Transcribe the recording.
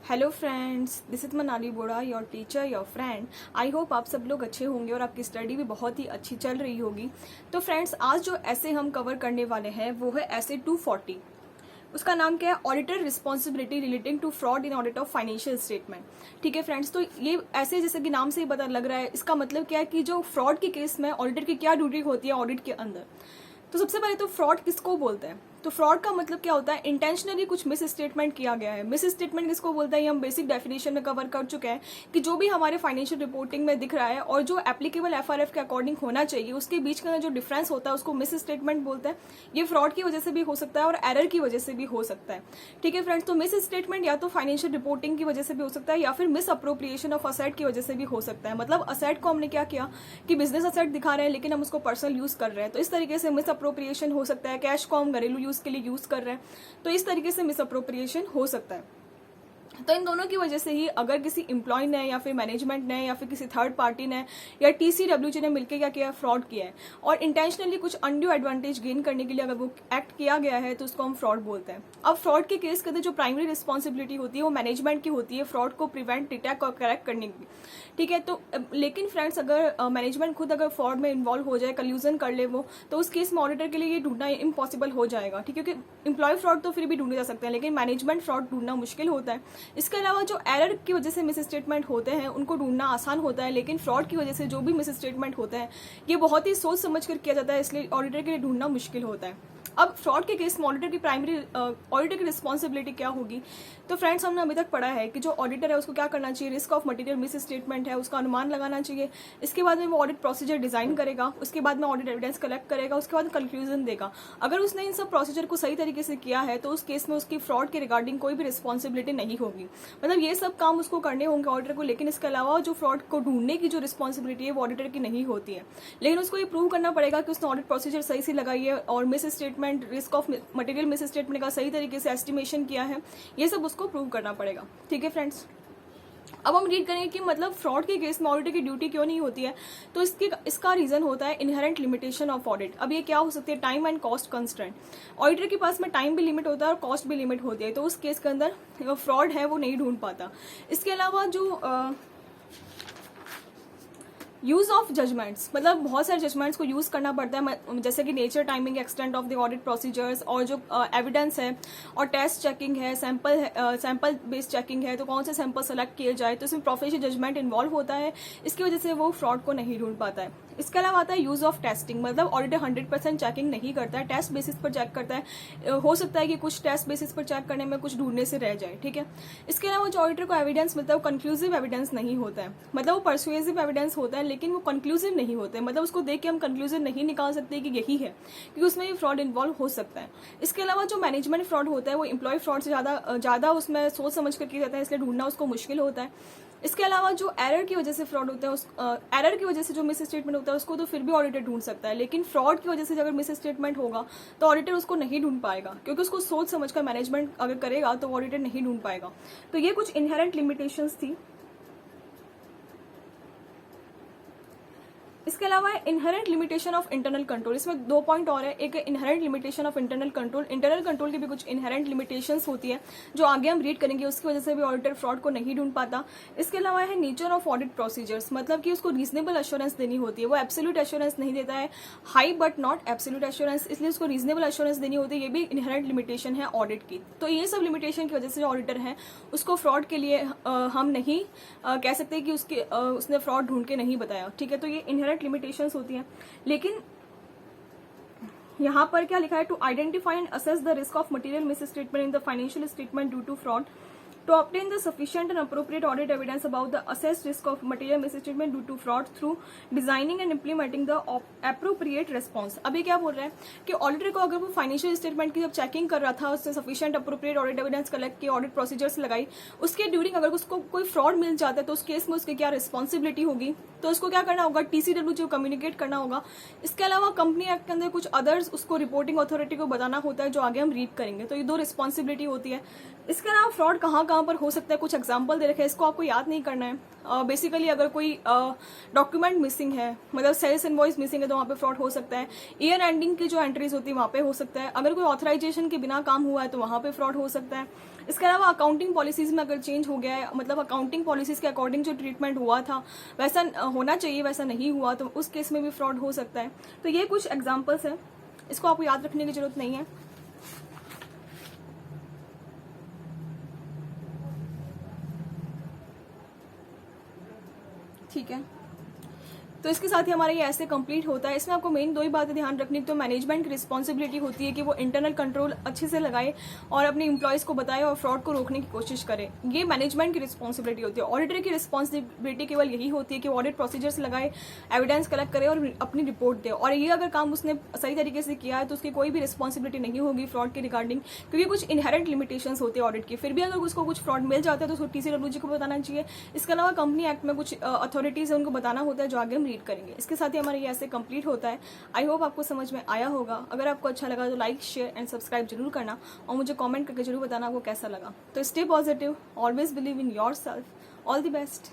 Hello friends, this is Manali Boda, your teacher, your friend. I hope आप सब लोग अच्छे होंगे और आपकी स्टडी भी बहुत ही अच्छी चल रही होगी। तो फ्रेंड्स, आज जो ऐसे हम कवर करने वाले हैं वो है ऐसे 240। उसका नाम क्या है? Auditor responsibility relating to fraud in audit of financial statement. ठीक है फ्रेंड्स, तो ये ऐसे जैसे कि नाम से ही पता लग रहा है, इसका मतलब क्या है कि जो फ्रॉड के केस में ऑडिटर की क्या ड्यूटी होती है ऑडिट के अंदर। तो सबसे पहले तो फ्रॉड किसको बोलते हैं? तो फ्रॉड का मतलब क्या होता है? इंटेंशनली कुछ मिस स्टेटमेंट किया गया है। मिस स्टेटमेंट किसको बोलते हैं ये हम बेसिक डेफिनेशन में कवर कर चुके हैं कि जो भी हमारे फाइनेंशियल रिपोर्टिंग में दिख रहा है और जो एप्लीकेबल एफआरएफ के अकॉर्डिंग होना चाहिए उसके बीच का जो डिफरेंस होता है उसको मिस स्टेटमेंट बोलते हैं। ये फ्रॉड की वजह से भी हो सकता है और एरर की वजह से भी हो सकता है। ठीक है फ्रेंड्स, तो मिस स्टेटमेंट या तो फाइनेंशियल रिपोर्टिंग की वजह से भी हो सकता है या फिर मिस अप्रोप्रिएशन ऑफ असेट की वजह से भी हो सकता है। मतलब असेट को हमने क्या किया कि बिजनेस असेट दिखा रहे हैं लेकिन हम उसको पर्सनल यूज कर रहे हैं, तो इस तरीके से मिस अप्रोप्रिएशन हो सकता है। कैश को हम घरेलू यूज के लिए यूज कर रहे हैं, तो इस तरीके से मिस अप्रोप्रिएशन हो सकता है। तो इन दोनों की वजह से ही अगर किसी एम्प्लॉय ने या फिर मैनेजमेंट ने या फिर किसी थर्ड पार्टी ने या टीसीडब्ल्यूजी ने मिलकर क्या किया, फ्रॉड किया है और इंटेंशनली कुछ अनड्यू एडवांटेज गेन करने के लिए अगर वो एक्ट किया गया है तो उसको हम फ्रॉड बोलते हैं। अब फ्रॉड के केस के अंदर जो प्राइमरी रिस्पॉन्सिबिलिटी होती है वो मैनेजमेंट की होती है फ्रॉड को प्रिवेंट, डिटेक्ट और करेक्ट करने की। ठीक है, तो लेकिन फ्रेंड्स अगर मैनेजमेंट खुद अगर फ्रॉड में इन्वॉल्व हो जाए, कल्यूजन कर ले वो, तो उस केस में ऑडिटर के लिए ये ढूंढना इम्पॉसिबल हो जाएगा। ठीक है, क्योंकि एम्प्लॉय फ्रॉड तो फिर भी ढूंढे जा सकते हैं लेकिन मैनेजमेंट फ्रॉड ढूंढना मुश्किल होता है। इसके अलावा जो एरर की वजह से मिस स्टेटमेंट होते हैं उनको ढूंढना आसान होता है, लेकिन फ्रॉड की वजह से जो भी मिस स्टेटमेंट होते हैं ये बहुत ही सोच समझ कर किया जाता है, इसलिए ऑडिटर के लिए ढूंढना मुश्किल होता है। अब फ्रॉड के केस में ऑडिटर की प्राइमरी ऑडिटर की रिस्पॉन्सिबिलिटी क्या होगी? तो फ्रेंड्स, हमने अभी तक पढ़ा है कि जो ऑडिटर है उसको क्या करना चाहिए, risk of material miss statement है उसका अनुमान लगाना चाहिए। इसके बाद में वो ऑडिट प्रोसीजर डिजाइन करेगा, उसके बाद में ऑडिट एविडेंस कलेक्ट करेगा, उसके बाद कंक्लूजन देगा। अगर उसने इन सब प्रोसीजर को सही तरीके से किया है तो उस केस में उसकी फ्रॉड के रिगार्डिंग कोई भी रिस्पॉन्सिबिलिटी नहीं होगी। मतलब ये सब काम उसको करने होंगे ऑडिटर को, लेकिन इसके अलावा जो फ्रॉड को ढूंढने की जो रिस्पॉन्सिबिलिटी है वो ऑडिटर की नहीं होती है। लेकिन उसको ये प्रूव करना पड़ेगा कि उसने ऑडिट प्रोसीजर सही से लगाई है और miss statement, risk of material miss statement का सही तरीके से एस्टिमेशन किया है, ये सब उसको प्रूव करना पड़ेगा। ठीक है फ्रेंड्स, अब हम रीड करेंगे कि मतलब फ्रॉड के केस में ऑडिटर की ड्यूटी क्यों नहीं होती है। तो इसका रीजन होता है इनहेरेंट लिमिटेशन ऑफ ऑडिट। अब ये क्या हो सकती है? Time and cost constraint. Auditor के पास में टाइम भी लिमिट होता है और कॉस्ट भी लिमिट होती है, तो उस केस के अंदर फ्रॉड है वो नहीं ढूंढ पाता। इसके अलावा जो यूज ऑफ जजमेंट्स, मतलब बहुत सारे जजमेंट्स को यूज करना पड़ता है, जैसे कि nature, timing, extent of the audit procedures और जो एविडेंस है और टेस्ट चेकिंग है, सैंपल बेस्ड चेकिंग है, तो कौन से सैंपल सेलेक्ट किए जाए, तो इसमें प्रोफेशनल जजमेंट इन्वॉल्व होता है। इसकी वजह से वो फ्रॉड को नहीं ढूंढ पाता है। इसके अलावा आता है यूज ऑफ टेस्टिंग, मतलब ऑडिटर 100% चेकिंग नहीं करता है, टेस्ट बेसिस पर चेक करता है। हो सकता है कि कुछ टेस्ट बेसिस पर चेक करने में कुछ ढूंढने से रह जाए। ठीक है, इसके अलावा जो ऑडिटर को एविडेंस मिलता है वो कंक्लूसिव एविडेंस नहीं होता है, मतलब वो परसुएसिव एविडेंस होता है लेकिन वो कंक्लूसिव नहीं होते, मतलब उसको देख के हम कंक्लूजन नहीं निकाल सकते कि यही है, क्योंकि उसमें ये फ्रॉड इन्वॉल्व हो सकता है। इसके अलावा जो मैनेजमेंट फ्रॉड होता है वो एम्प्लॉय फ्रॉड से ज्यादा उसमें सोच समझ कर किया जाता है, इसलिए ढूंढना उसको मुश्किल होता है। इसके अलावा जो एरर की वजह से फ्रॉड होता है एरर की वजह से जो मिस स्टेटमेंट होता है उसको तो फिर भी ऑडिटर ढूंढ सकता है, लेकिन फ्रॉड की वजह से अगर मिस स्टेटमेंट होगा तो ऑडिटर उसको नहीं ढूंढ पाएगा, क्योंकि उसको सोच समझकर मैनेजमेंट अगर करेगा तो ऑडिटर नहीं ढूंढ पाएगा। तो ये कुछ इनहेरेंट लिमिटेशंस थी। इसके अलावा inherent limitation of internal control, इसमें 2 पॉइंट और है। एक inherent limitation of internal control, internal control की भी कुछ इनहेरेंट लिमिटेशंस होती है जो आगे हम रीड करेंगे, उसकी वजह से भी ऑडिटर फ्रॉड को नहीं ढूंढ पाता। इसके अलावा है नेचर ऑफ ऑडिट प्रोसीजर्स, मतलब कि उसको रीजनेबल एश्योरेंस देनी होती है, वो एब्सोल्यूट एश्योरेंस नहीं देता है, high but not absolute assurance, इसलिए उसको रीजनेबल एश्योरेंस देनी होती है। ये भी इनहेरेंट लिमिटेशन है ऑडिट की। तो ये सब लिमिटेशन की वजह से जो ऑडिटर है उसको फ्रॉड के लिए हम नहीं कह सकते कि उसने फ्रॉड ढूंढ के नहीं बताया। ठीक है, तो ये इनहेरेंट लिमिटेशंस होती हैं। लेकिन यहाँ पर क्या लिखा है? To identify and assess the risk of material misstatement in the financial statement due to fraud, to obtain the sufficient and appropriate audit evidence about the assessed risk of material misstatement due to fraud through designing and implementing the appropriate response। अभी क्या बोल रहा है कि auditor को अगर वो financial statement की जब चेकिंग कर रहा था, उससे sufficient appropriate audit evidence collect की, ऑडिट प्रोसीजर्स लगाई, उसके ड्यूरिंग अगर उसको कोई फ्रॉड मिल जाता है तो उस केस में उसकी क्या रिस्पॉन्सिबिलिटी होगी, तो उसको क्या करना होगा? टीसीडब्ल्यूजी को कम्युनिकेट करना होगा। इसके अलावा कंपनी एक्ट के अंदर कुछ अदर्स उसको रिपोर्टिंग अथॉरिटी को बताना होता है, जो आगे हम रीड करेंगे। तो ये 2 रिस्पॉन्सिबिलिटी होती है। इसके अलावा फ्रॉड कहाँ कहाँ पर हो सकता है, कुछ एग्जाम्पल दे रखे हैं, इसको आपको याद नहीं करना है। बेसिकली अगर कोई डॉक्यूमेंट मिसिंग है, मतलब सेल्स इनवॉइस मिसिंग है, तो वहाँ पे फ्रॉड हो सकता है। ईयर एंडिंग की जो एंट्रीज होती है वहाँ पे हो सकता है। अगर कोई ऑथराइजेशन के बिना काम हुआ है तो वहाँ पे फ्रॉड हो सकता है। इसके अलावा अकाउंटिंग पॉलिसीज में अगर चेंज हो गया है, मतलब अकाउंटिंग पॉलिसीज के अकॉर्डिंग जो ट्रीटमेंट हुआ था वैसा होना चाहिए, वैसा नहीं हुआ, तो उस केस में भी फ्रॉड हो सकता है। तो ये कुछ एग्जाम्पल्स है, इसको आपको याद रखने की जरूरत नहीं है। ठीक है, तो इसके साथ ही हमारा ये ऐसे कंप्लीट होता है। इसमें आपको मेन दो ही बातें ध्यान रखनी, तो मैनेजमेंट की रिस्पॉन्सिबिलिटी होती है कि वो इंटरनल कंट्रोल अच्छे से लगाए और अपने एम्प्लॉयज़ को बताए और फ्रॉड को रोकने की कोशिश करे। ये मैनेजमेंट की रिस्पॉन्सिबिलिटी होती है। ऑडिटर की रिस्पॉन्सिबिलिटी केवल यही होती है कि वो ऑडिट प्रोसीजर्स लगाए, एविडेंस कलेक्ट करे और अपनी रिपोर्ट दे। और ये अगर काम उसने सही तरीके से किया है तो उसकी कोई भी रिस्पॉन्सिबिलिटी नहीं होगी फ्रॉड के रिगार्डिंग, क्योंकि कुछ इनहेरेंट लिमिटेशंस होती है ऑडिट की। फिर भी अगर उसको कुछ फ्रॉड मिल जाता है तो उसको TCWG को बताना चाहिए। इसके अलावा कंपनी एक्ट में कुछ अथॉरिटीज है, उनको बताना होता है, जो आगे हम रीड करेंगे। इसके साथ ही हमारा ये ऐसे कंप्लीट होता है। आई होप आपको समझ में आया होगा। अगर आपको अच्छा लगा तो लाइक, शेयर एंड सब्सक्राइब जरूर करना और मुझे कमेंट करके जरूर बताना आपको कैसा लगा। तो stay positive, always believe in your self. All the best.